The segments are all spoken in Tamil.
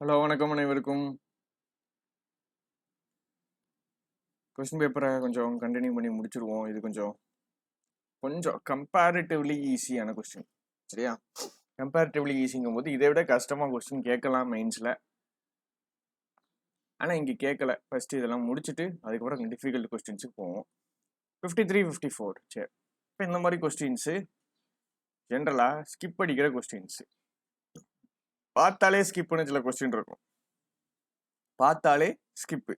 ஹலோ வணக்கம் அனைவருக்கும். கொஸ்டின் பேப்பரை கொஞ்சம் கண்டினியூ பண்ணி முடிச்சிருவோம். இது கொஞ்சம் கொஞ்சம் கம்பேரிட்டிவ்லி ஈஸியான கொஸ்டின். சரியா? கம்பேரிட்டிவ்லி ஈஸிங்கும் போது இதை விட கஷ்டமாக கொஸ்டின் கேட்கலாம் மெயின்ஸில். ஆனால் இங்கே கேட்கல. ஃபர்ஸ்ட் இதெல்லாம் முடிச்சுட்டு அதுக்கப்புறம் டிஃபிகல்ட் கொஸ்டின்ஸுக்கு போவோம். 53, 54. சரி, இப்போ இந்த மாதிரி கொஸ்டின்ஸு ஜென்ரலாக ஸ்கிப் அடிக்கிற கொஸ்டின்ஸு, பார்த்தாலே ஸ்கிப்னு சில கொஸ்டின் இருக்கும். பார்த்தாலே ஸ்கிப்பு,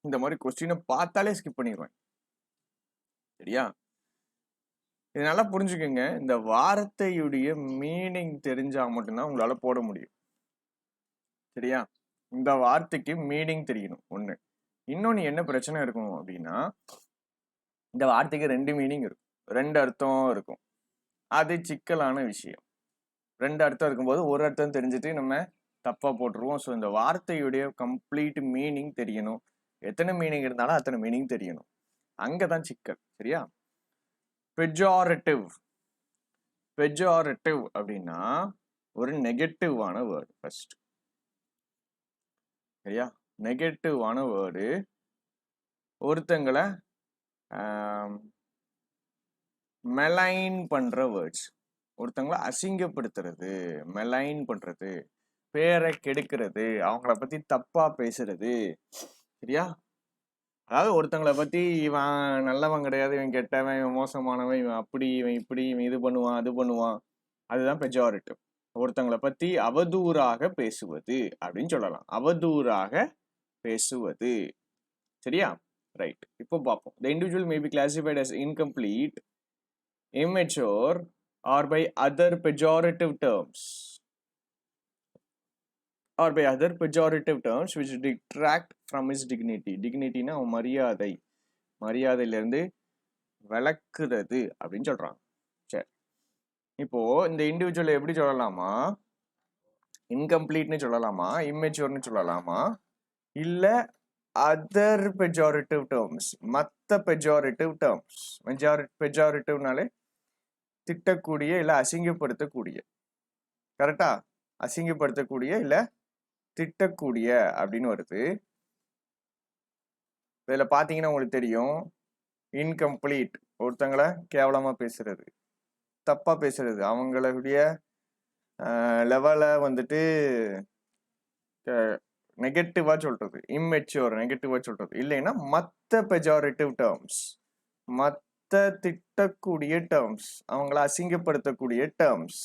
இந்த மாதிரி கொஸ்டினை பார்த்தாலே ஸ்கிப் பண்ணிடுவேன். சரியா? இது நல்லா புரிஞ்சுக்கோங்க. இந்த வார்த்தையுடைய மீனிங் தெரிஞ்சா மட்டும்தான் உங்களால போட முடியும். சரியா? இந்த வார்த்தைக்கு மீனிங் தெரியணும் ஒண்ணு. இன்னொன்னு என்ன பிரச்சனை இருக்கும் அப்படின்னா, இந்த வார்த்தைக்கு 2 மீனிங் இருக்கும், 2 அர்த்தம் இருக்கும். அது சிக்கலான விஷயம். 2 அர்த்தம் இருக்கும்போது ஒரு அர்த்தம் தெரிஞ்சுட்டு நம்ம தப்பா போட்டுருவோம். ஸோ இந்த வார்த்தையுடைய கம்ப்ளீட் மீனிங் தெரியணும். எத்தனை மீனிங் இருந்தாலும் அத்தனை மீனிங் தெரியணும். அங்கதான் சிக்கல். சரியா? பெஜாரிட்டிவ். பெஜாரிட்டிவ் அப்படின்னா ஒரு நெகட்டிவான வேர்டு. ஃபர்ஸ்ட், சரியா? நெகட்டிவான வேர்டு ஒருத்தங்களை மெலைன் பண்ற வேர்ட்ஸ், ஒருத்தங்களை அசிங்கப்படுத்துறது, மெலைன் பண்றது, பேரை கெடுக்கிறது, அவங்கள பத்தி தப்பா பேசுறது. சரியா? அதாவது ஒருத்தங்களை பத்தி இவன் நல்லவன் கிடையாது, இவன் கெட்டவன், இவன் மோசமானவன், இவன் அப்படி, இவன் இப்படி, இவன் இது பண்ணுவான் அது பண்ணுவான், அதுதான் பெஜாரிட்டிவ். ஒருத்தங்களை பத்தி அவதூறாக பேசுவது அப்படின்னு சொல்லலாம். அவதூறாக பேசுவது. சரியா? ரைட். இப்போ பார்ப்போம். The individual may be classified as incomplete, immature or by other pejorative terms which detract from his dignity. Dignityனா மரியாதை, மரியாதையிலிருந்து விளக்குறது அப்படின்னு சொல்றாங்க. சரி, இப்போ இந்த இண்டிவிஜுவல் எப்படி சொல்லலாமா? இன்கம்ப்ளீட்னு சொல்லலாமா, இம்மெச்சூர்னு சொல்லலாமா, இல்ல அதர் பெஜாரிட்டிவ் டேர்ம்ஸ், மற்ற பெஜாரிட்டிவ் டேர்ம்ஸ். பெஜாரிட்டிவ்னாலே திட்டக்கூடிய இல்ல அசிங்கப்படுத்தக்கூடிய. கரெக்டா? அசிங்கப்படுத்தக்கூடிய இல்ல திட்டக்கூடிய அப்படின்னு வருது. இதுல பாத்தீங்கன்னா உங்களுக்கு தெரியும், இன்கம்ப்ளீட் ஒருத்தங்களை கேவலமா பேசுறது, தப்பா பேசுறது, அவங்களுடைய லெவலை வந்துட்டு நெகட்டிவா சொல்றது, இம்மெச்சூர் நெகட்டிவா சொல்றது. இல்லைன்னா மற்ற பெஜாரிட்டிவ் டேர்ம்ஸ், மற்ற திட்டக்கூடிய டேர்ம்ஸ், அவங்கள அசிங்கப்படுத்தக்கூடிய டேர்ம்ஸ்.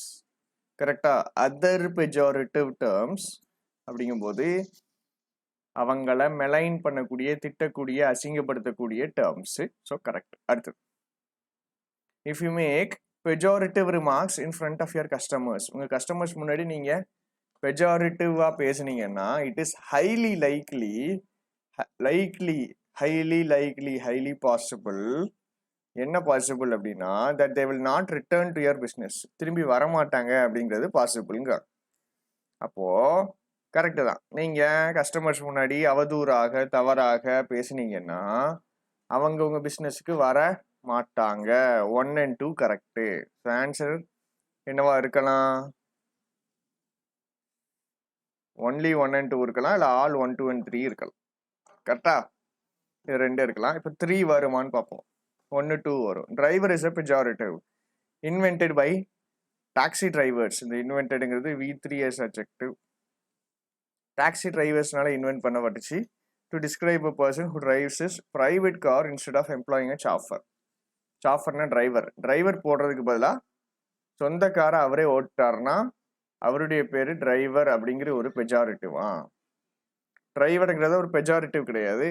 கரெக்டா? அதர் பெஜாரிட்டிவ் டேர்ம்ஸ் அப்படிங்கும்போது அவங்கள மெலைன் பண்ணக்கூடிய, திட்டக்கூடிய, அசிங்கப்படுத்தக்கூடிய டேர்ம்ஸ். So correct. அடுத்து, if you make pejorative remarks in front of your customers, உங்க கஸ்டமர்ஸ் முன்னாடி நீங்க பெஜாரிட்டிவா பேசுனீங்கன்னா, it is highly likely, highly possible. என்ன பாசிபிள் அப்படின்னா, that they will not return to your business, திரும்பி வரமாட்டாங்க அப்படிங்கிறது பாசிபிள்ங்க. அப்போ கரெக்டு தான். நீங்க கஸ்டமர்ஸ் முன்னாடி அவதூறாக தவறாக பேசுனீங்கன்னா அவங்க உங்க பிஸ்னஸுக்கு வர மாட்டாங்க. 1 and 2 கரெக்டு. ஆன்சர் என்னவா இருக்கலாம்? ஒன்லி 1 and 2 இருக்கலாம், இல்லை ஆல் 1, 2 and 3 இருக்கலாம். கரெக்டா? இது 2 இருக்கலாம். இப்போ 3 வருமானு பார்ப்போம். 1, 2 வரும். Driver is a pejorative invented by taxi drivers. இந்த இன்வென்டடுங்கிறது V3 as adjective. டாக்ஸி டிரைவர்ஸ்னால இன்வென்ட் பண்ணப்பட்டுச்சு to describe a person who drives is private car instead of employing a chauffeur. சாஃபர்னா டிரைவர். டிரைவர் போடுறதுக்கு பதிலாக சொந்த காரை அவரே ஓட்டாருன்னா அவருடைய பேரு டிரைவர் அப்படிங்கிற ஒரு பெஜாரிட்டிவா? டிரைவருங்கிறத ஒரு பெஜாரிட்டிவ் கிடையாது,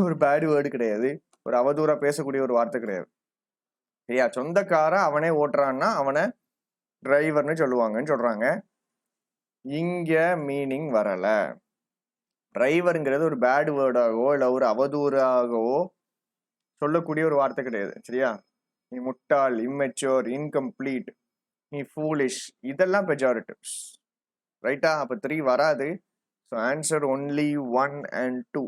ஒரு பேட் வேர்டு கிடையாது, ஒரு அவதூறா பேசக்கூடிய ஒரு வார்த்தை கிடையாது. சரியா? சொந்த காரை அவனே ஓட்டுறான்னா அவனை டிரைவர்னு சொல்லுவாங்கன்னு சொல்றாங்க. இங்க மீனிங் வரல. டிரைவருங்கிறது ஒரு பேட் வேர்டாகவோ இல்லை ஒரு அவதூறாகவோ சொல்லக்கூடிய ஒரு வார்த்தை கிடையாது. சரியா? நீ முட்டாள், இம்மெச்சூர், இன்கம்ப்ளீட், நீ ஃபூலிஷ், இதெல்லாம் பெஜாரிட்டிவ்ஸ். ரைட்டா? அப்போ 3 வராது. So answer only 1 and 2.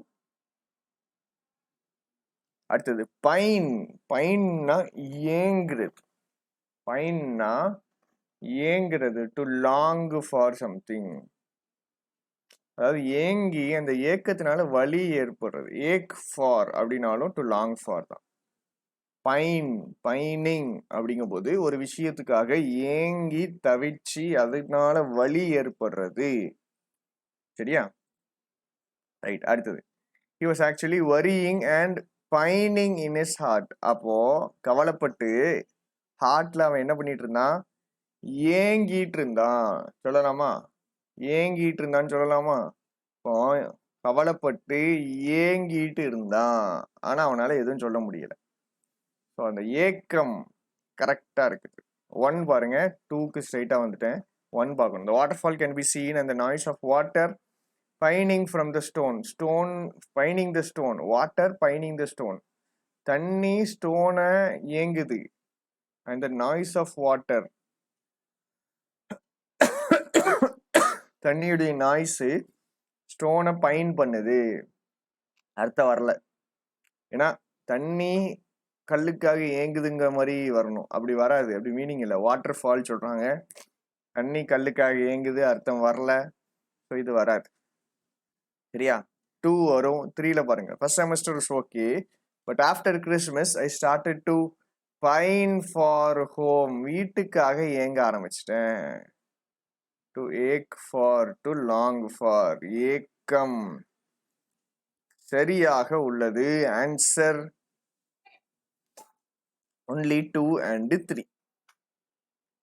அடுத்தது பைன். பைன்னா ஏங்குறது. பைன்னா ஏங்குறது, டு லாங் ஃபார் சம்திங். அதாவது ஏங்கி அந்த ஏக்கத்தினால வலி ஏற்படுறது. ஏக் ஃபார் அப்படின்னாலும் டு லாங் ஃபார் தான். பைனிங் அப்படிங்கும்போது ஒரு விஷயத்துக்காக ஏங்கி தவிச்சு அதனால வலி ஏற்படுறது. சரியா? ரைட். அடுத்தது, he was actually worrying and pining in his heart. அப்போ கவலைப்பட்டு ஹார்ட்ல அவன் என்ன பண்ணிட்டு இருந்தான்? ஏங்கிட்டு இருந்தான். சொல்லலாமா? ஏங்கிட்டு இருந்தான்னு சொல்லலாமா? இப்போ கவலைப்பட்டு ஏங்கிட்டு இருந்தான், ஆனா அவனால எதுவும் சொல்ல முடியல. ஸோ அந்த ஏக்கம் கரெக்டா இருக்குது. 1 பாருங்க, 2க்கு ஸ்ட்ரைட்டா வந்துட்டேன். 1 பார்க்கணும். The waterfall can be seen and the noise of water pining from the stone. Pining the stone. Water pining the stone. தண்ணி ஸ்டோனை ஏங்குது. And the noise of water. தண்ணியுடைய நாய்ஸு ஸ்டோனை பைன் பண்ணுது. அர்த்தம் வரல. ஏன்னா தண்ணி கல்லுக்காக ஏங்குதுங்கிற மாதிரி வரணும். அப்படி வராது. அப்படி மீனிங் இல்லை. வாட்டர் ஃபால் சொல்றாங்க, தண்ணி கல்லுக்காக ஏங்குது, அர்த்தம் வரல. ஸோ இது வராது. சரியா? 2 வரும். 3ல பாருங்க. First semester is okay, but after Christmas I started to pine for home. வீட்டுக்காக ஏங்க ஆரம்பிச்சிட்டேன். To ache for, to long for. ஏக்கம் சரியாக உள்ளது. Answer only 2 and 3.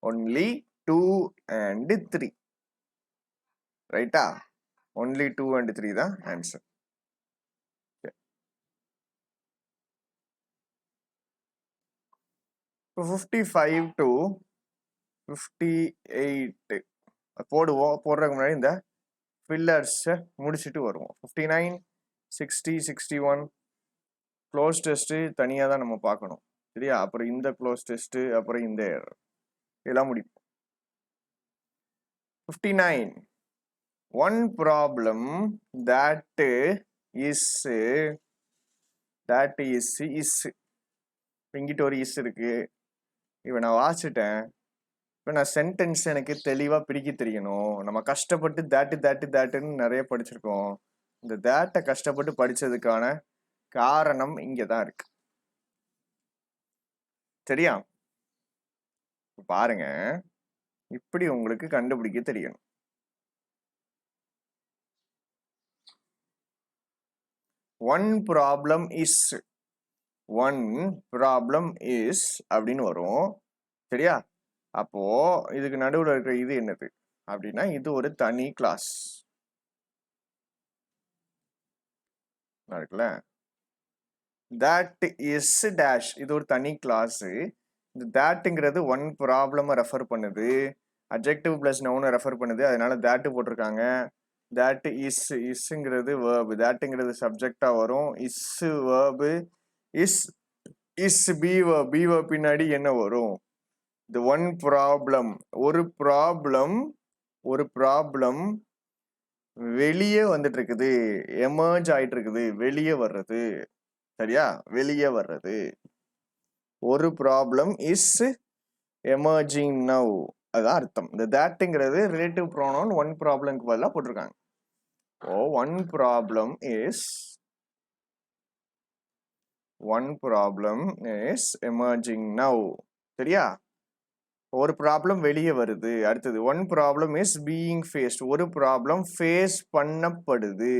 Only 2 and 3. ரைட்டா? only 2 and 3 தான் ஆன்சர். இப்போ 55 to 58 போடுவோம். போடுறதுக்கு முன்னாடி இந்த ஃபில்லர்ஸை முடிச்சுட்டு வருவோம். 59, 60, 61 க்ளோஸ் டெஸ்ட்டு தனியாக தான் நம்ம பார்க்கணும். சரியா? அப்புறம் இந்த க்ளோஸ் டெஸ்ட்டு, அப்புறம் இந்த இதெல்லாம் முடிப்போம். 59. One problem that is இங்கிட்ட ஒரு இஸ் இருக்கு. இப்போ நான் வாசிட்டேன். இப்போ நான் சென்டென்ஸ் எனக்கு தெளிவாக பிரிக்க தெரியணும். நம்ம கஷ்டப்பட்டு தேட்டுன்னு நிறைய படிச்சிருக்கோம். இந்த தேட்டை கஷ்டப்பட்டு படித்ததுக்கான காரணம் இங்கே தான் இருக்கு. சரியா? பாருங்க, இப்படி உங்களுக்கு கண்டுபிடிக்க தெரியணும். ஒன் ப்ராப்ளம் இஸ் அப்படின்னு வரும். சரியா? அப்போ இதுக்கு நடுவில் இருக்கிற இது என்னது அப்படின்னா, இது ஒரு தனி கிளாஸ் இருக்குல்ல. that is dash, இது ஒரு தனி கிளாஸ். இந்த thatங்கிறது ஒன் ப்ராப்ளமை ரெஃபர் பண்ணுது. அட்ஜெக்டிவ் பிளஸ் நவுனை ரெஃபர் பண்ணுது. அதனால that போட்டிருக்காங்க. that isங்கிறது verb, thatங்கிறது சப்ஜெக்டா வரும். Is verb, is be verb பின்னாடி என்ன வரும்? the one problem, ஒரு ப்ராப்ளம் வெளியே வந்துட்டு இருக்குது, எமர்ஜ் ஆயிட்டு இருக்குது, வெளியே வர்றது. சரியா? வெளியே வர்றது. ஒரு ப்ராப்ளம் இஸ் எமர்ஜிங் நவ், அதுதான் அர்த்தம். இந்த தேட்டுங்கிறது ரிலேட்டிவ் ப்ரோனவுன் ஒன் ப்ராப்ளம்க்கு பதிலாக போட்டிருக்காங்க. ஓ, one problem is emerging now. சரியா? ஒரு ப்ராப்ளம் வெளியே வருது. அடுத்தது, one problem is being faced, ஒரு ப்ராப்ளம் ஃபேஸ் பண்ணப்படுது.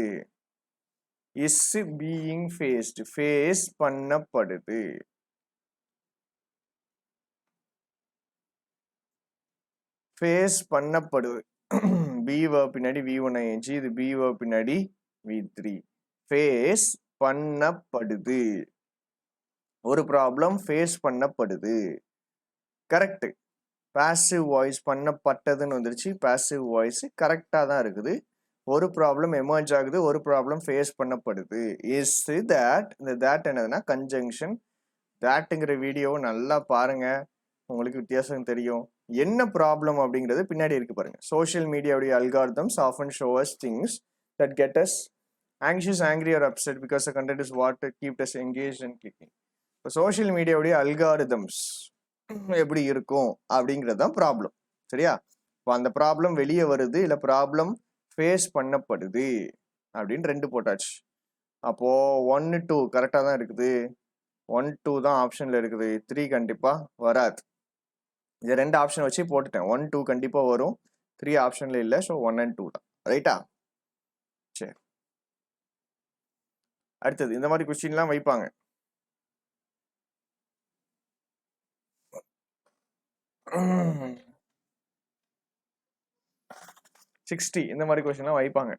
இஸ் பீயிங் ஃபேஸ்ட், ஃபேஸ் பண்ணப்படுது. ஃபேஸ் பண்ணப்படுது. பி verb பின்னாடி V1ing, இது பி verb பின்னாடி V3. ஃபேஸ் பண்ணப்படுது. ஒரு ப்ராப்ளம் ஃபேஸ் பண்ணப்படுது. கரெக்ட். பாசிவ் வாய்ஸ் பண்ணப்பட்டதுன்னு வந்துருச்சு. பாசிவ் வாய்ஸ் கரெக்டாக தான் இருக்குது. ஒரு ப்ராப்ளம் எமர்ஜ் ஆகுது, ஒரு ப்ராப்ளம் ஃபேஸ் பண்ணப்படுது. இஸ் தேட், இந்த தேட் என்னதுன்னா கன்ஜங்ஷன். தேட்டுங்கிற வீடியோவை நல்லா பாருங்க, உங்களுக்கு வித்தியாசம் தெரியும். என்ன ப்ராப்ளம் அப்படிங்கிறது பின்னாடி இருக்கு பாருங்க. சோஷியல் மீடியாவுடைய algorithms often show us things that get us anxious, angry or upset because the content is what keep us engaged and clicking. இப்போ சோஷியல் மீடியாவுடைய அல்காரிதம்ஸ் எப்படி இருக்கும் அப்படிங்கிறது தான் ப்ராப்ளம். சரியா? இப்போ அந்த ப்ராப்ளம் வெளியே வருது இல்லை ப்ராப்ளம் ஃபேஸ் பண்ணப்படுது அப்படின்னு 2 போட்டாச்சு. அப்போ 1 2 கரெக்டாக தான் இருக்குது. 1 2 தான் ஆப்ஷன்ல இருக்குது. 3 கண்டிப்பா வராது. இது 2 ஆப்ஷன் வச்சு போட்டுட்டேன். 1 2 கண்டிப்பா வரும், 3 ஆப்ஷன்ல இல்லை. ஸோ 1 and 2 தான். ரைட்டா? சரி, அடுத்தது இந்த மாதிரி கொஸ்டின்லாம் வைப்பாங்க. ம். 60 இந்த மாதிரி கொஸ்டின்லாம் வைப்பாங்க.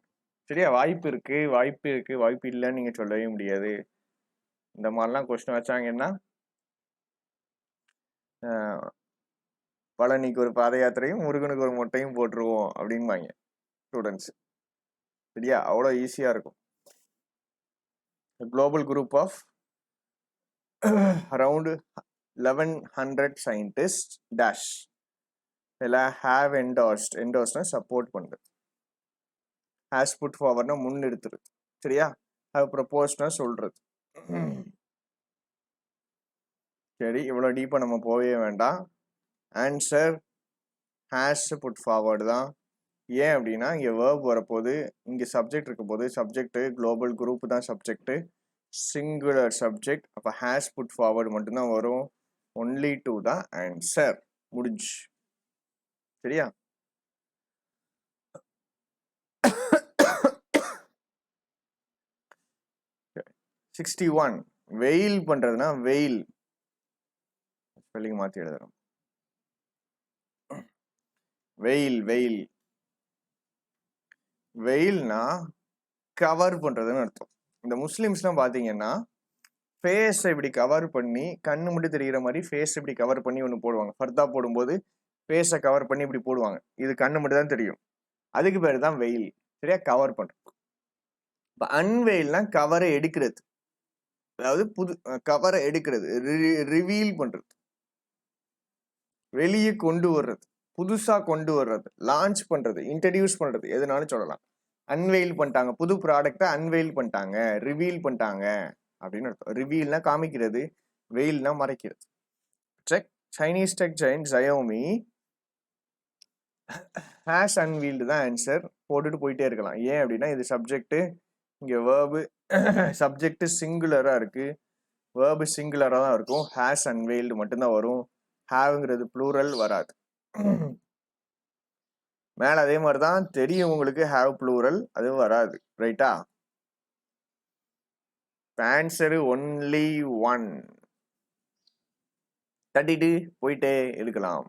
சரியா? வாய்ப்பு இருக்கு, வாய்ப்பு இருக்கு, வாய்ப்பு இல்லைன்னு நீங்க சொல்லவே முடியாது. இந்த மாதிரிலாம் கொஸ்டின் வச்சாங்கன்னா பழனிக்கு ஒரு பாத யாத்திரையும் முருகனுக்கு ஒரு மொட்டையும் போட்டுருவோம் அப்படின்பாங்க ஸ்டூடெண்ட்ஸ். சரியா? அவ்வளோ ஈஸியா இருக்கும். Global group of around 1100 scientists dash have endorsed support பண்றது. ஹேஸ் புட் ஃபார்வர்ட்னா முன்னெடுத்துருது. சரியா? have proposed சொல்றது. சரி, இவ்வளோ டீப்பாக நம்ம போகவே வேண்டாம். ஆன்சர் ஹேஸ் புட் ஃபார்வர்டு தான். ஏன் அப்படின்னா இங்கே வேர்ப் வரப்போது, இங்கே சப்ஜெக்ட் இருக்க போது, சப்ஜெக்ட் குளோபல் குரூப் தான் சப்ஜெக்ட், சிங்குலர் சப்ஜெக்ட். அப்போ ஹேஸ் புட் ஃபார்வர்டு மட்டும்தான் வரும். ஒன்லி 2 தான் ஆன்சர். முடிஞ்சு. சரியா? Okay. 61 வெயில் பண்றதுன்னா வெயில் ஸ்பெல்லிங் மாத்தி எழுதுறோம். வெயில் வெயில் வெயில்னா கவர் பண்றதுன்னு அர்த்தம். இந்த முஸ்லிம்ஸ்லாம் பாத்தீங்கன்னா ஃபேஸ் இப்படி கவர் பண்ணி, கண்ணு மட்டும் தெரிகிற மாதிரி ஃபேஸ் இப்படி கவர் பண்ணி ஒன்று போடுவாங்க. ஃபர்தா போடும்போது ஃபேஸை கவர் பண்ணி இப்படி போடுவாங்க. இது கண்ணு மட்டும் தான் தெரியும். அதுக்கு பேர் தான் வெயில். சரியா? கவர் பண்றது. இப்போ அன்வெயில்னா கவரை எடுக்கிறது, அதாவது புது கவரை எடுக்கிறது, ரிவீல் பண்றது, வெளியே கொண்டு வர்றது, புதுசா கொண்டு வர்றது, லான்ச் பண்றது, இன்ட்ரடியூஸ் பண்றது, எதுனாலும் சொல்லலாம். அன்வெயில் பண்ணிட்டாங்க, புது ப்ராடக்டை அன்வெயில் பண்ணிட்டாங்க, ரிவீல் பண்ணிட்டாங்க அப்படின்னு அர்த்தம். ரிவீல்னா காமிக்கிறது, வெயில்னா மறைக்கிறது. Check Chinese tech giant Xiaomi has அன்வீல்டு தான் ஆன்சர். போட்டுட்டு போயிட்டே இருக்கலாம். ஏன் அப்படின்னா இது சப்ஜெக்ட், இங்கே வேர்பு சப்ஜெக்ட் சிங்குலராக இருக்கு, வேர்பு சிங்குலராக தான் இருக்கும். ஹேஸ் அன்வெயில்டு மட்டும்தான் வரும். ஹேவ்ங்கிறது ப்ளூரல் வராது. மேலே அதே மாதிரி தான் தெரியும் உங்களுக்கு, ஹேவ் ப்ளூரல் அது வராது. ரைட்டா? Answer only 1. தட்டிட்டு போயிட்டே இருக்கலாம்.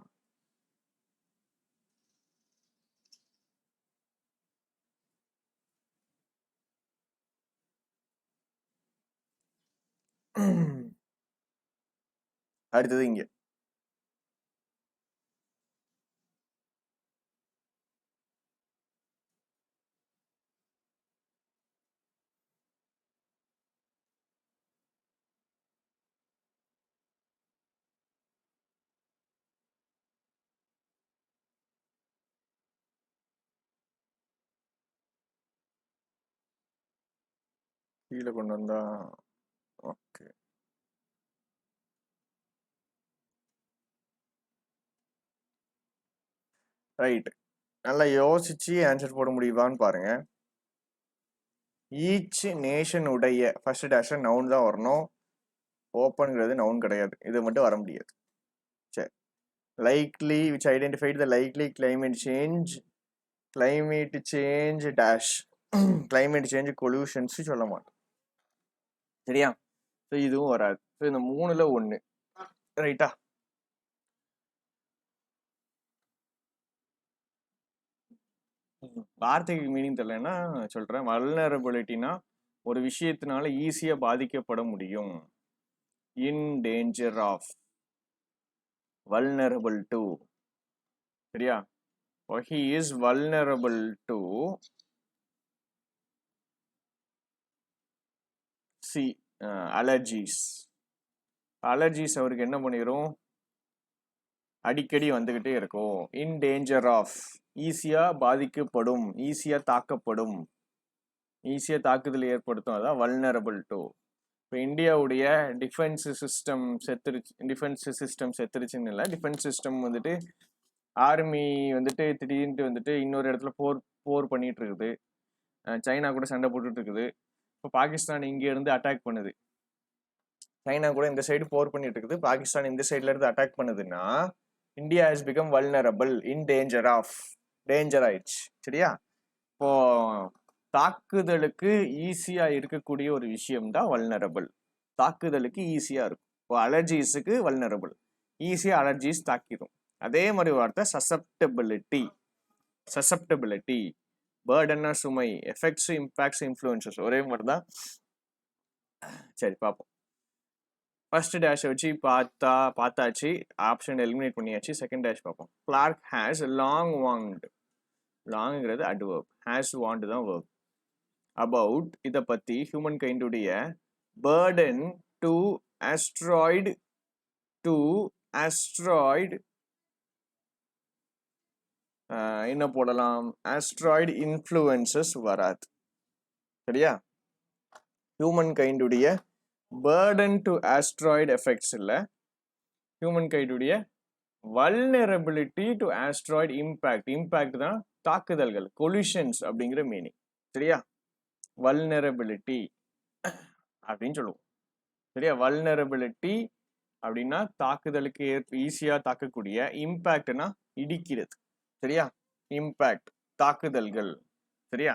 அடுத்தது இங்க கீழே கொண்டு வந்தா ஓகே. ரைட், நல்லா யோசிச்சு ஆன்சர் போட முடியுமான்னு பாருங்க. ஈச் நேஷன் உடைய ஃபர்ஸ்ட் டேஷ் நவுன் தான் வரணும். ஓப்பன்ங்கிறது நவுன் கிடையாது, இது மட்டும் வர முடியாது. சரி, likely which identified the likely climate change dash climate change collusions சொல்ல மாட்டோம். சரியா? ஸோ இதுவும் வராது. ஸோ இந்த 3ல் 1. ரைட்டா? வார்த்தைக்கு மீனிங் தெரியலன்னா சொல்றேன். வல்னரபிலிட்டினா ஒரு விஷயத்தினால ஈஸியா பாதிக்கப்பட முடியும். In danger of, vulnerable to. சரியா? he is vulnerable to allergies. Allergies அவருக்கு என்ன பண்ணிடும், அடிக்கடி வந்துகிட்டே இருக்கும். இன் டேஞ்சர் ஆஃப் ஈஸியா பாதிக்கப்படும், ஈஸியா தாக்கப்படும், ஈஸியா தாக்குதல் ஏற்படுத்தும். அதான் வல்னரபிள் டு. இப்போ இந்தியாவுடைய டிஃபென்ஸ் சிஸ்டம் செத்துருச்சுன்னு இல்லை, டிஃபென்ஸ் சிஸ்டம் வந்துட்டு ஆர்மி வந்துட்டு திடீர்னு வந்துட்டு இன்னொரு இடத்துல போர் பண்ணிட்டு இருக்குது. சைனா கூட சண்டை போட்டுட்டு இருக்குது. இப்போ பாகிஸ்தான் இங்க இருந்து அட்டாக் பண்ணுது. சைனா கூட இந்த சைடு போர் பண்ணிட்டு இருக்குது, பாகிஸ்தான் இந்த சைட்ல இருந்து அட்டாக் பண்ணுதுன்னா India has become vulnerable, in danger ஆயிடுச்சு. சரியா? இப்போ தாக்குதலுக்கு ஈஸியா இருக்கக்கூடிய ஒரு விஷயம் தான் வல்னரபிள். தாக்குதலுக்கு ஈஸியா இருக்கும். இப்போ அலர்ஜிஸுக்கு வல்னரபிள், ஈஸியா அலர்ஜிஸ் தாக்கிடும். அதே மாதிரி வார்த்தை சசப்டபிலிட்டி, பேர்டன்னா சுமை, எஃபெக்ட்ஸ், இம்பாக்ட்ஸ், இன்ஃப்ளூயன்சஸ் ஒரே மாதிரி தான். சரி பார்ப்போம். ஃபர்ஸ்ட் டேஷ் வச்சு பார்த்தாச்சு, ஆப்ஷன் எலிமினேட் பண்ணியாச்சு. செகண்ட் டேஷ் பார்ப்போம். Clark has long warned. லாங்கிறது அட்வர்ப், ஹேஸ் வார்ன்ட் தான் verb. அபவுட் இதை பத்தி ஹியூமன் கைண்டுடைய burden டு asteroid என்ன போடலாம்? asteroid influences வராது. சரியா? ஹியூமன் கைண்டுடைய burden டு asteroid effects இல்ல, ஹியூமன் கைண்டுடைய vulnerability டு asteroid impact தான் தாக்குதல்கள், collisions அப்படிங்கிற மீனிங். சரியா? vulnerability அப்படின்னு சொல்லுவோம். சரியா? vulnerability அப்படின்னா தாக்குதலுக்கு ஈஸியா தாக்கக்கூடிய, இம்பாக்ட்னா இடிக்கிறது. சரியா? இம்பாக்ட் தாக்குதல்கள். சரியா?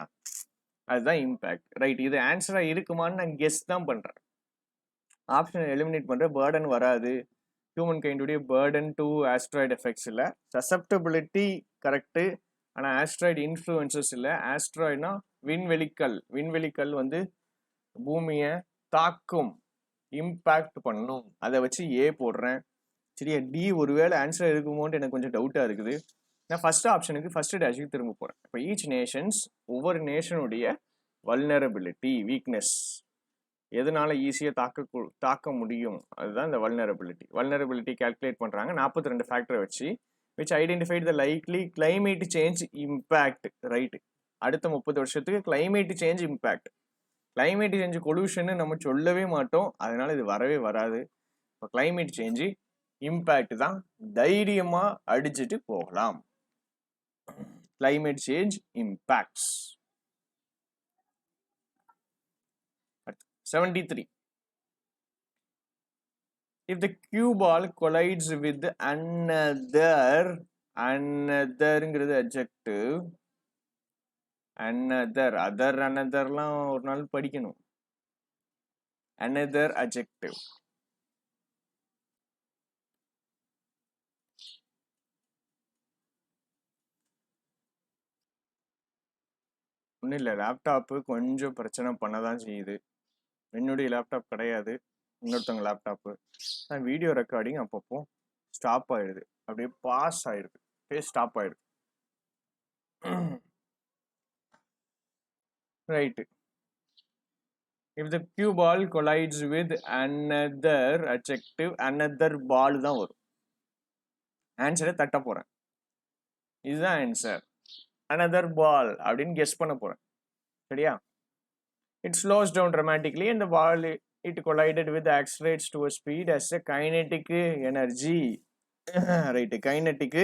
அதுதான் இம்பாக்ட். ரைட், இது ஆன்சரா இருக்குமான்னு நான் கெஸ் தான் பண்றேன். ஆப்ஷன் எலிமினேட் பண்ற, பேர்டன் வராது. ஹியூமன் கைண்டுடைய பேர்டன் டு ஆஸ்ட்ராய்டு எஃபெக்ட்ஸ் இல்லை. சசப்டபிலிட்டி கரெக்டு, ஆனால் ஆஸ்ட்ராய்டு இன்ஃப்ளூயன்சஸ் இல்லை. ஆஸ்ட்ராய்டுனா விண்வெளிக்கல் வந்து பூமியை தாக்கும், இம்பாக்ட் பண்ணும். அதை வச்சு ஏ போடுறேன். சரியா? டி ஒருவேளை ஆன்சர் இருக்குமோன்ட்டு எனக்கு கொஞ்சம் டவுட்டாக இருக்குது. நான் ஃபர்ஸ்ட் ஆப்ஷனுக்கு ஃபர்ஸ்ட் டேஷுக்கு திரும்ப போகிறேன். இப்போ ஈச் நேஷன்ஸ், ஒவ்வொரு நேஷனுடைய வல்னரபிலிட்டி, வீக்னஸ், எதனால ஈஸியாக தாக்க முடியும், அதுதான் இந்த வல்னரபிலிட்டி கால்குலேட் பண்ணுறாங்க 42 ஃபேக்டரை வச்சு, which identified the likely climate change impact. Right, அடுத்த 30 வருஷத்துக்கு climate change impact, climate change pollution நம்ம சொல்லவே மாட்டோம், அதனால இது வரவே வராது. இப்போ climate change impact தான் தைரியமா அடிச்சுட்டு போகலாம். climate change impacts. 73. If the cue ball collides with anotherங்கிறது adjective, anotherலாம் ஒரு நாள் படிக்கணும். another adjective. ஒன்றும் இல்லை, லேப்டாப்பு கொஞ்சம் பிரச்சனை பண்ணதான் செய்யுது. என்னுடைய லேப்டாப் கிடையாது, இன்னொருத்தவங்க லேப்டாப்பு. வீடியோ ரெக்கார்டிங் அப்பப்போ ஸ்டாப் ஆயிடுது, அப்படியே பாஸ் ஆயிடுது, அப்படியே ஸ்டாப் ஆயிடுது. Right. If the cue ball collides with another adjective, another ball தான் வரும். ஆன்சரை தட்ட போறேன், இதுதான் ஆன்சர். another ball அப்படின்னு கெஸ் பண்ண போறேன். சரியா? it slows down dramatically and the ball it collided with accelerates to a speed as a kinetic energy. Right, kinetic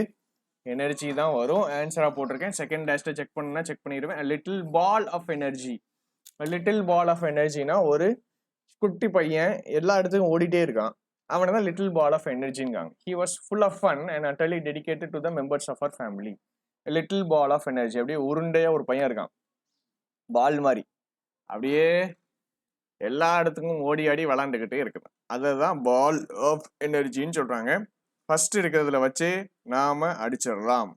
energy தான் வரும். ஆன்சரா போட்டிருக்கேன். செகண்ட் டேஷ்ல செக் பண்ணா செக் பண்ணிடுவேன். Little ball of energy. Little ball of எனர்ஜினா ஒரு குட்டி பையன் எல்லா இடத்துக்கும் ஓடிட்டே இருக்கான், அவனை தான் லிட்டில் பால் ஆஃப் எனர்ஜிங்காங்க. He was full of fun and utterly dedicated to the members of our family. Little ball of energy, அப்படியே உருண்டையா ஒரு பையன் இருக்கான், பால் மாதிரி, அப்படியே எல்லா இடத்துக்கும் ஓடி ஆடி விளாண்டுக்கிட்டே இருக்குது. அதை தான் பால் ஆஃப் எனர்ஜின்னு சொல்றாங்க. ஃபர்ஸ்ட் இருக்கிறதுல வச்சு நாம அடிச்சிடலாம்.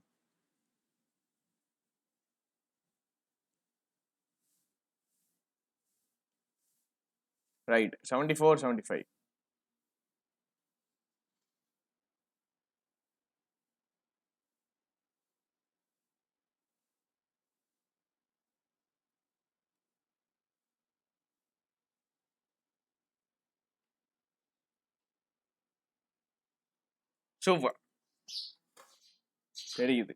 ரைட், 74, 75. சூப்பர், தெரியுது.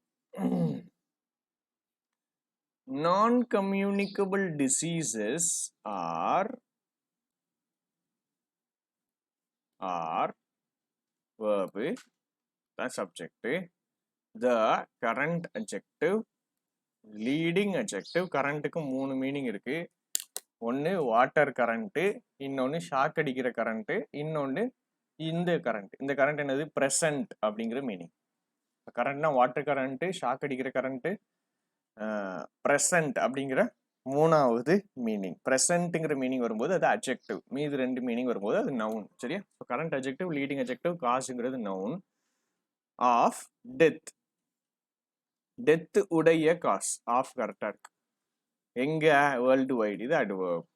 non-communicable diseases are verb, that's subject, the current adjective leading adjective. கரண்ட்டுக்கு 3 meaning இருக்கு. ஒன்று வாட்டர் கரண்ட்டு, இன்னொன்று ஷாக் அடிக்கிற கரண்ட்டு, இன்னொன்று இந்த கரண்ட். இந்த கரண்ட் என்னது? ப்ரெசன்ட் அப்படிங்கிற மீனிங். கரண்ட்னா வாட்டர் கரண்ட்டு, ஷாக் அடிக்கிற கரண்ட்டு, ப்ரெசன்ட் அப்படிங்கிற மூணாவது மீனிங். ப்ரெசன்ட்டுங்கிற மீனிங் வரும்போது அது அட்ஜெக்டிவ், மீது 2 மீனிங் வரும்போது அது நவுன். சரியா? கரண்ட் அட்ஜெக்டிவ், லீடிங் அட்ஜெக்டிவ், காசுங்கிறது நவுன். ஆஃப் டெத், டெத் உடைய காஸ். ஆஃப் கரெக்டா இருக்கு. எங்க? வேர்ல்டு வைடு, இது adverb.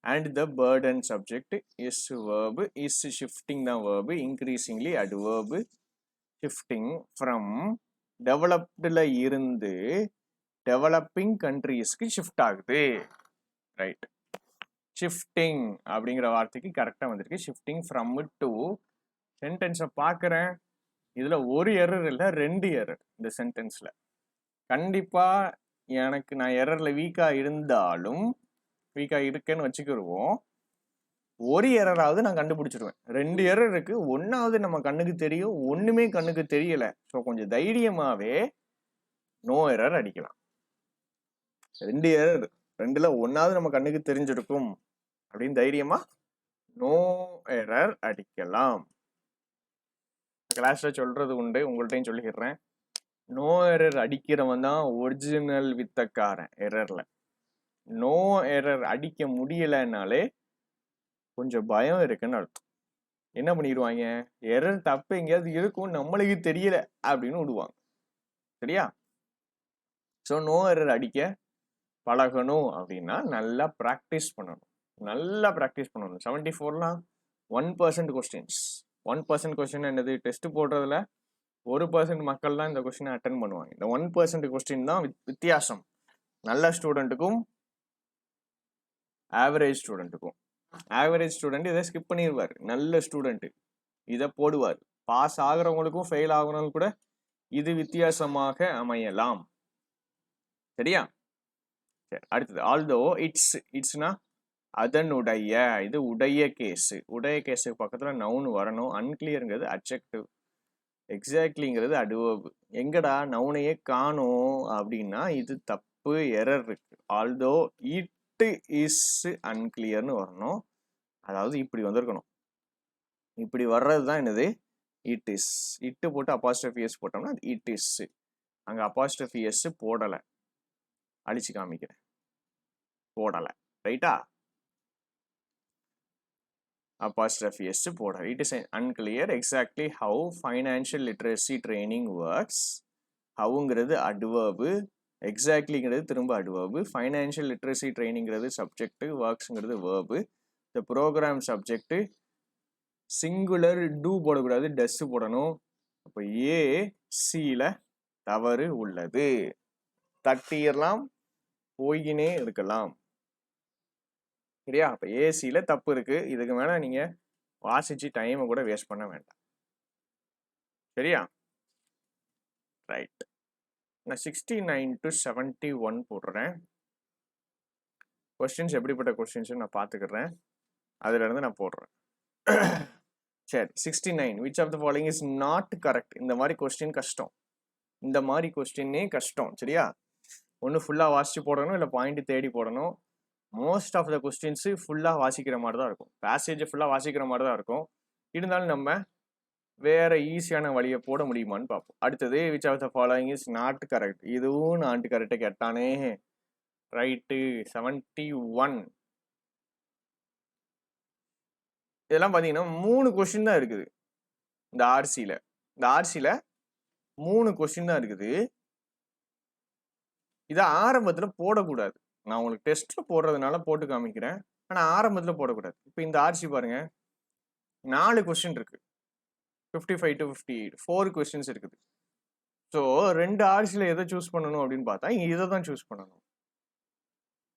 And the burden subject is verb, is shifting தான் verb, increasingly adverb. shifting from developedல இருந்து developing countriesக்கு shift ஆகுது. ரைட். shifting அப்படிங்கிற வார்த்தைக்கு கரெக்டாக வந்திருக்கு. shifting from to. சென்டென்ஸை பார்க்குறேன், இதில் ஒரு எரர் இல்லை, 2 எரர் இந்த சென்டென்ஸில். கண்டிப்பாக எனக்கு நான் எரரில் வீக்காக இருந்தாலும், வீக்காக இருக்கேன்னு வச்சுக்கிடுவோம், ஒரு எரராவது நான் கண்டுபிடிச்சிடுவேன். 2 எரர் இருக்கு, ஒன்றாவது நம்ம கண்ணுக்கு தெரியும், ஒன்றுமே கண்ணுக்கு தெரியலை. ஸோ கொஞ்சம் தைரியமாகவே நோ எரர் அடிக்கலாம். 2 எரர், 2ல் ஒன்றாவது நம்ம கண்ணுக்கு தெரிஞ்சிருக்கும் அப்படின்னு தைரியமா நோ எரர் அடிக்கலாம். கிளாஸ்ல சொல்றது உண்டு, உங்கள்கிட்டையும் சொல்லிடுறேன். நோ எரர் அடிக்கிறவன் தான் ஒரிஜினல் வித்தக்காரன். எரர்ல நோ எரர் அடிக்க முடியலைன்னாலே கொஞ்சம் பயம் இருக்குன்னு அர்த்தம். என்ன பண்ணிடுவாங்க? எரர் தப்பு எங்கேயாவது இருக்கும், நம்மளுக்கு தெரியல அப்படின்னு விடுவாங்க. சரியா? ஸோ நோ எரர் அடிக்க பழகணும் அப்படின்னா நல்லா ப்ராக்டிஸ் பண்ணணும். நல்லா ப்ராக்டிஸ் பண்ணணும். 74லாம் 1% கொஸ்டின்ஸ். 1% கொஸ்டின் என்னது? டெஸ்ட் போடுறதுல 1% மக்கள் தான் இந்த கொஸ்டினை அட்டன் பண்ணுவாங்க. இந்த 1% கொஸ்டின் தான் வித்தியாசம் நல்ல ஸ்டூடெண்ட்டுக்கும் ஆவரேஜ் ஸ்டூடெண்ட்டுக்கும். ஆவரேஜ் ஸ்டூடெண்ட் இதை ஸ்கிப் பண்ணிடுவார், நல்ல ஸ்டூடெண்ட்டு இதை போடுவார். பாஸ் ஆகிறவங்களுக்கும் ஃபெயில் ஆகிறவங்களுக்கும் கூட இது வித்தியாசமாக அமையலாம். சரியா? சரி, அடுத்தது ஆல்தோ இட்ஸ்னா அதனுடைய, இது உடைய கேஸு. உடைய கேஸுக்கு பக்கத்தில் நவுன் வரணும். அன்கிளியருங்கிறது அட்ஜெக்டிவ், எக்ஸாக்ட்லிங்கிறது அட்வர்ப். எங்கடா நவுனையே காணும் அப்படின்னா இது தப்பு, எரர் இருக்கு. ஆல்தோ இட் இஸ் அன்கிளியர்னு வரணும். அதாவது இப்படி வந்திருக்கணும். இப்படி வர்றது தான் என்னது? It is. இட்டு போட்டு அப்பாஸ்ட்ரஃபி எஸ் போட்டோம்னா அது இட் இஸ். அங்கே அப்பாஸ்ட்ரஃபி எஸ் போடலை, அழிச்சு காமிக்கிறேன், போடலை. ரைட்டா? apostrophe s போட. It is unclear exactly how financial literacy training works. howங்கிறது adverb, exactlyங்கிறது திரும்ப adverb, financial literacy trainingங்கிறது subject, worksங்கிறது verb. the program subject singular do போடக்கூடாது, does போடணும். அப்போ A Cல தவறு உள்ளது. தட்டிடலாம், போயினே இருக்கலாம். சரியா? அப்போ ஏசியில் தப்பு இருக்கு. இதுக்கு மேலே நீங்கள் வாசிச்சு டைமை கூட வேஸ்ட் பண்ண வேண்டாம். சரியா? ரைட். நான் 69 to 71 போடுறேன். கொஸ்டின்ஸ் எப்படிப்பட்ட கொஸ்டின்ஸ் நான் பார்த்துக்கிறேன், அதுலேருந்து நான் போடுறேன். சரி, 69 which of the following is not correct. இந்த மாதிரி கொஸ்டின் கஷ்டம், இந்த மாதிரி கொஸ்டின்னே கஷ்டம். சரியா? ஒன்று ஃபுல்லாக வாசிச்சு போடணும், இல்லை பாயிண்ட் தேடி போடணும். மோஸ்ட் ஆஃப் த கொஸ்டின்ஸு ஃபுல்லாக வாசிக்கிற மாதிரி தான் இருக்கும், பேசேஜை ஃபுல்லாக வாசிக்கிற மாதிரி தான் இருக்கும். இருந்தாலும் நம்ம வேற ஈஸியான வழியை போட முடியுமான்னு பார்ப்போம். அடுத்தது which of the following is not correct. இதுவும் நாட் கரெக்டாக கேட்டானே. ரைட்டு, 71. இதெல்லாம் பார்த்தீங்கன்னா 3 கொஸ்டின் தான் இருக்குது இந்த ஆர்சியில். இந்த ஆர்சியில் 3 கொஸ்டின் தான் இருக்குது. இதை ஆரம்பத்தில் போடக்கூடாது. நான் உங்களுக்கு டெஸ்ட்டில் போடுறதுனால போட்டு காமிக்கிறேன், ஆனால் ஆரம்பத்தில் போடக்கூடாது. இப்போ இந்த ஆர்சி பாருங்க, 4 கொஸ்டின் இருக்கு, 55 to 58, 4 கொஸ்டின்ஸ் இருக்குது. ஸோ 2 ஆர்சியில் எதை சூஸ் பண்ணணும் அப்படின்னு பார்த்தா இதை தான் சூஸ் பண்ணணும்.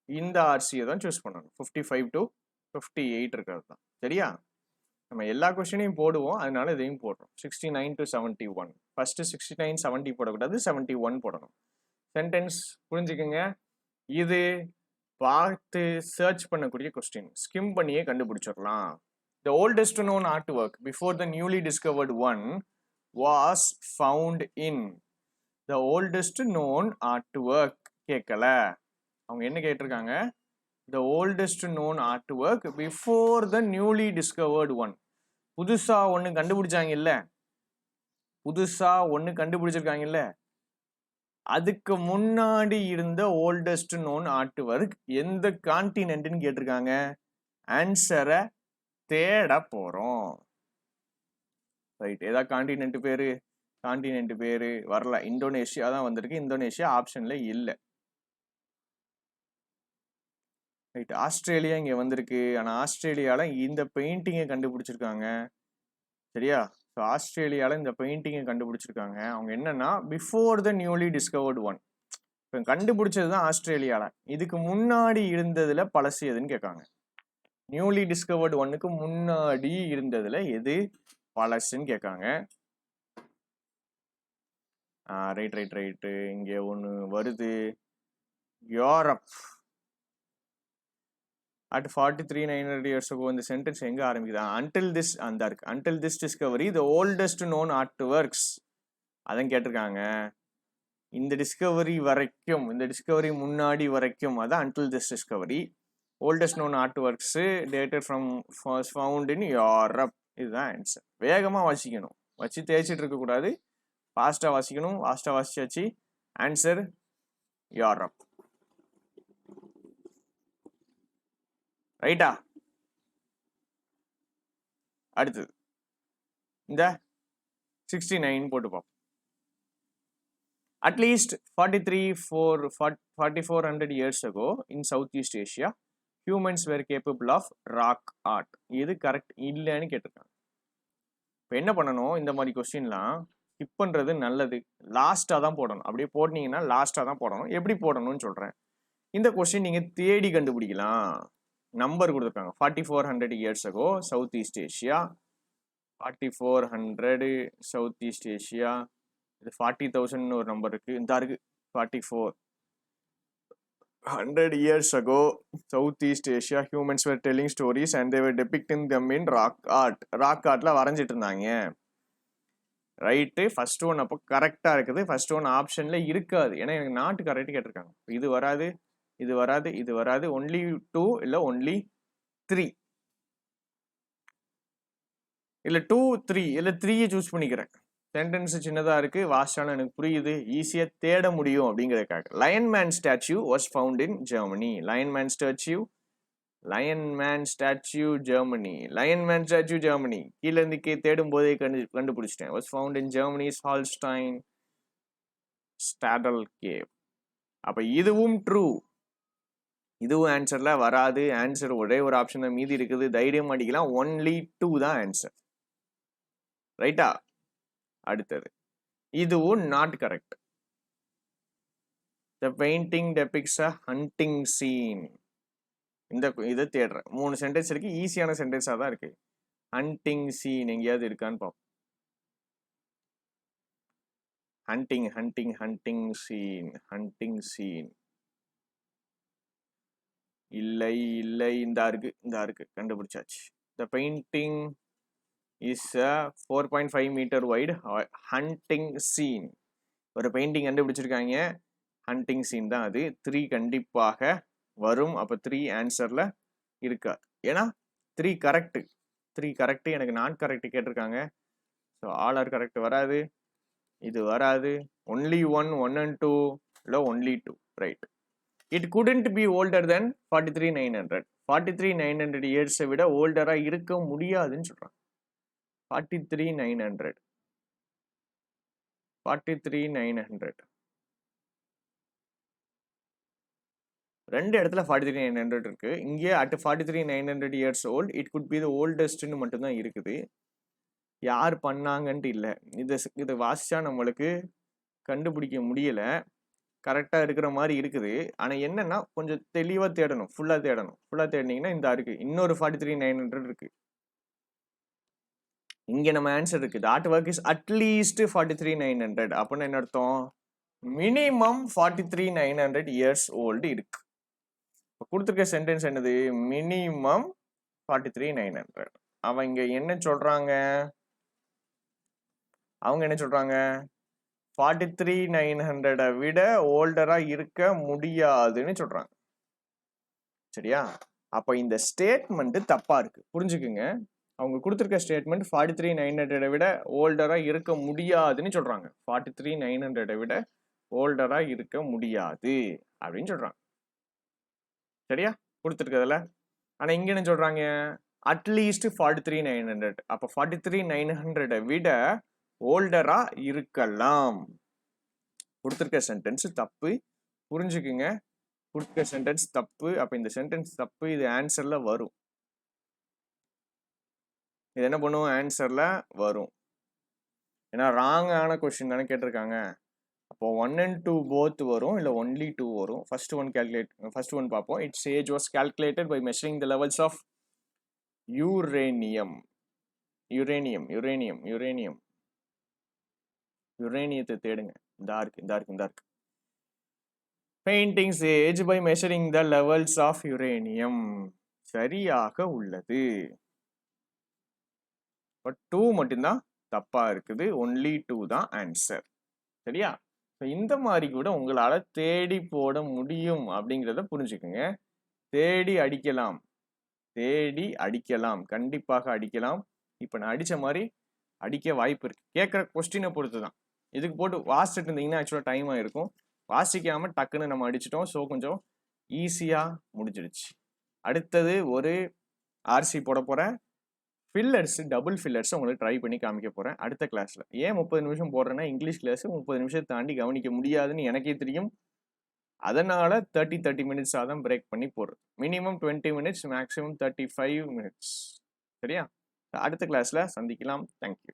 இந்த ஆர்சியை தான் சூஸ் பண்ணணும். 55 to 58 இருக்கிறது தான். சரியா? நம்ம எல்லா கொஸ்டினையும் போடுவோம், அதனால இதையும் போடுறோம். 69 to 71. ஃபர்ஸ்ட் 69 70 போடக்கூடாது, 71 போடணும். சென்டென்ஸ் புரிஞ்சுக்கோங்க. இது பார்த்து சர்ச் பண்ணக்கூடிய கொஸ்டின், ஸ்கிம் பண்ணியே கண்டுபிடிச்சிடலாம். The oldest known artwork before the newly discovered one was found in. the oldest known artwork கேட்கல. அவங்க என்ன கேட்டிருக்காங்க? The oldest known artwork before the newly discovered one. புதுசா ஒண்ணு கண்டுபிடிச்சாங்கல்ல, புதுசா ஒண்ணு கண்டுபிடிச்சிருக்காங்கல்ல, அதுக்கு முன்னாடி இருந்த ஓல்டஸ்ட் நோன் ஆர்ட் ஒர்க் எந்த கான்டினென்ட்னு கேட்டிருக்காங்க. ஆன்சரை தேட போறோம். ரைட், ஏதாவது கான்டினென்ட் பேரு, கான்டினென்ட் பேரு வரல. இந்தோனேஷியா தான் வந்திருக்கு. இந்தோனேஷியா ஆப்ஷன்ல இல்லை. ரைட், ஆஸ்திரேலியா இங்க வந்திருக்கு. ஆனா ஆஸ்திரேலியால இந்த பெயிண்டிங்கை கண்டுபிடிச்சிருக்காங்க. சரியா? ஸோ ஆஸ்திரேலியால இந்த பெயிண்டிங்கை கண்டுபிடிச்சிருக்காங்க. அவங்க என்னன்னா before the newly discovered one. இப்போ கண்டுபிடிச்சது தான் ஆஸ்திரேலியால. இதுக்கு முன்னாடி இருந்ததுல பழசு எதுன்னு கேட்காங்க. நியூலி டிஸ்கவர்டு ஒன்னுக்கு முன்னாடி இருந்ததுல எது பழசுன்னு கேட்காங்க. ரைட் ரைட் ரைட்டு, இங்க ஒன்று வருது. Europe at 43,900 years ago. இந்த சென்டென்ஸ் எங்க ஆரம்பிக்குது? until this அந்த இருக்கு. until this discovery the oldest known artworks அதான் கேட்டிருக்காங்க. இந்த டிஸ்கவரி வரைக்கும், இந்த டிஸ்கவரி முன்னாடி வரைக்கும் அதான் until this discovery. oldest known artworks dated from was found in Europe. இதுதான் ஆன்சர். வேகமா வாசிக்கணும், வச்சு தேய்ச்சிட்டு இருக்க கூடாது. ஃபாஸ்டா வாசிக்கணும். ஃபாஸ்டா வாசிச்சாச்சு. Answer Europe. ரைட்டா? அடுத்தது இந்த 69 போட்டு பார்ப்போம். At least 4,400 years ago in Southeast Asia humans were capable of rock art. இது கரெக்ட் இல்லைன்னு கேட்டிருக்காங்க. இப்போ என்ன பண்ணணும்? இந்த மாதிரி கொஸ்டின்லாம் ஸ்கிப் பண்ணுறது நல்லது. லாஸ்ட்டாக தான் போடணும். அப்படியே போட்டீங்கன்னா லாஸ்ட்டாக தான் போடணும். எப்படி போடணும்னு சொல்கிறேன். இந்த கொஸ்டின் நீங்கள் தேடி கண்டுபிடிக்கலாம். நம்பர் கொடுத்துருக்காங்க. 4,400 years ago Southeast Asia. 4,400 Southeast Asia. இது 40,000 ஒரு நம்பர் இருக்கு. இந்த இருக்கு 4,400 years ago Southeast Asia humans were telling stories and they were depicting them in rock art. rock artல வரைஞ்சிட்டு இருந்தாங்க. ரைட்டு, ஃபர்ஸ்ட் ஒன் அப்போ கரெக்டாக இருக்குது. ஃபர்ஸ்ட் ஒன் ஆப்ஷன்ல இருக்காது. ஏன்னா எனக்கு நாட் கரெக்ட் கேட்டிருக்காங்க. இது வராது, இது வராது, இது வராது. ஒன்லி 2 இல்லை ஒன்லி 3 இல்லை 2 3 இல்லை 3 சூஸ் பண்ணிக்கிறேன். சென்டென்ஸ் சின்னதாக இருக்கு, வாஸ்டான எனக்கு புரியுது, ஈஸியாக தேட முடியும் அப்படிங்கிறதுக்காக. Lion man statue was found in Germany. Lion man statue, lion man statue Germany, lion man statue Germany. கீழே இருந்து தேடும் போதே கண்டுபிடிச்சிட்டேன். Was found in Germany's Hohlenstein Stadel cave. அப்போ இதுவும் ட்ரூ, இதுவும் ஆன்சர்ல வராது. ஆன்சர் ஒரே ஒரு ஆப்ஷன் தான் மீதி இருக்குது. தைரியம் அடிக்கலாம். ஒன்லி 2 தான் ஆன்சர். ரைட்டா? அடுத்தது இதுவும் not correct. The painting depicts a hunting scene. இந்த இதை தேடுறேன். 3 சென்டென்ஸ் இருக்கு. ஈஸியான சென்டென்ஸா தான் இருக்கு. ஹண்டிங் சீன் எங்கேயாவது இருக்கான்னு பார்ப்போம். Hunting hunting hunting scene, hunting scene இல்லை இல்லை. இந்த இருக்கு கண்டுபிடிச்சாச்சு. The painting is a 4.5 meter wide hunting scene. ஒரு பெயிண்டிங் கண்டுபிடிச்சிருக்காங்க. ஹண்டிங் சீன் தான் அது. 3 கண்டிப்பாக வரும். அப்போ 3 ஆன்சர்ல இருக்கா? ஏன்னா 3 கரெக்ட், 3 கரெக்ட். எனக்கு நான் கரெக்ட் கேட்டிருக்காங்க. ஸோ ஆல் ஆர் கரெக்ட் வராது, இது வராது. ஒன்லி 1 and 2 இல்லை only 2. Right. It couldn't be older than 43,900. 43,900 இயர்ஸை விட ஓல்டரா இருக்க முடியாதுன்னு சொல்றாங்க. 43,900, 43,900 ரெண்டு இடத்துல 43,900 இருக்கு. இங்கே at 43,900 years old it could be the oldestன்னு மட்டும்தான் இருக்குது. யார் பண்ணாங்கன்ட்டு இல்லை. இதை வாசிச்சா நம்மளுக்கு கண்டுபிடிக்க முடியல. கரெக்டாக இருக்கிற மாதிரி இருக்குது. ஆனால் என்னன்னா கொஞ்சம் தெளிவாக தேடணும், ஃபுல்லாக தேடணும். ஃபுல்லாக தேடினீங்கன்னா இந்த இருக்கு. இன்னொரு 43,900 இருக்கு. இங்கே நம்ம ஆன்சர் இருக்கு. The artwork is at least 43,900. அப்படின்னு என்ன அர்த்தம்? மினிமம் 43,900 years old இருக்கு. கொடுத்துருக்க சென்டென்ஸ் என்னது? மினிமம் 43,900. அவங்க என்ன சொல்றாங்க? 43,900 விட ஓல்டரா இருக்க முடியாதுன்னு சொல்றாங்க. சரியா? அப்ப இந்த ஸ்டேட்மெண்ட் தப்பா இருக்கு. புரிஞ்சுக்குங்க. அவங்க கொடுத்திருக்க ஸ்டேட்மெண்ட் 43,900 விட ஓல்டரா இருக்க முடியாதுன்னு சொல்றாங்க. 43,900 விட ஓல்டரா இருக்க முடியாது அப்படின்னு சொல்றாங்க. சரியா? கொடுத்துருக்கிறதுல. ஆனா இங்க என்ன சொல்றாங்க? அட்லீஸ்ட் 43,900. அப்ப 43,900 விட ஓல்டரா இருக்கலாம். கொடுத்திருக்க சென்டென்ஸ் தப்பு. புரிஞ்சுக்குங்க. கொடுத்திருக்க சென்டென்ஸ் தப்பு. அப்ப இந்த சென்டென்ஸ் தப்பு. இது ஆன்சர்ல வரும். இது என்ன பண்ணும்? ஆன்சர்ல வரும். ஏன்னா ராங்கான கொஸ்டின் தானே கேட்டிருக்காங்க. அப்போ 1 and 2 both வரும், இல்ல only 2 வரும். ஃபர்ஸ்ட் ஒன் பார்ப்போம். Its age was calculated by measuring the levels of uranium. யுரேனியத்தை தேடுங்க. இதா இருக்கு. Paintings age by measuring the levels of uranium. சரியாக உள்ளது. பட் 2 மட்டும்தான் தப்பா இருக்குது. ஒன்லி 2 தான் ஆன்சர். சரியா? இந்த மாதிரி கூட உங்களால தேடி போட முடியும் அப்படிங்கிறத புரிஞ்சுக்குங்க. தேடி அடிக்கலாம். கண்டிப்பாக அடிக்கலாம். இப்ப நான் அடிச்ச மாதிரி அடிக்க வாய்ப்பு இருக்கு. கேட்குற கொஸ்டினை பொறுத்து தான். இதுக்கு போட்டு வாசிச்சுட்டு இருந்தீங்கன்னா ஆக்சுவலாக டைம் ஆயிருக்கும். வாசிக்காம டக்குன்னு நம்ம அடிச்சிட்டோம். ஸோ கொஞ்சம் ஈஸியா முடிஞ்சிடுச்சு. அடுத்தது ஒரு ஆர்சி போட போறேன். டபுள் ஃபில்லர்ஸ் உங்களுக்கு ட்ரை பண்ணி காமிக்க போறேன் அடுத்த கிளாஸ்ல. ஏன் 30 நிமிஷம் போடுறேன்னா இங்கிலீஷ் கிளாஸ் 30 நிமிஷம் தாண்டி கவனிக்க முடியாதுன்னு எனக்கே தெரியும். அதனால 30 மினிட்ஸாக தான் பிரேக் பண்ணி போடுறது. Minimum 20 minutes, maximum 35 minutes. சரியா? அடுத்த கிளாஸ்ல சந்திக்கலாம். தேங்க்யூ.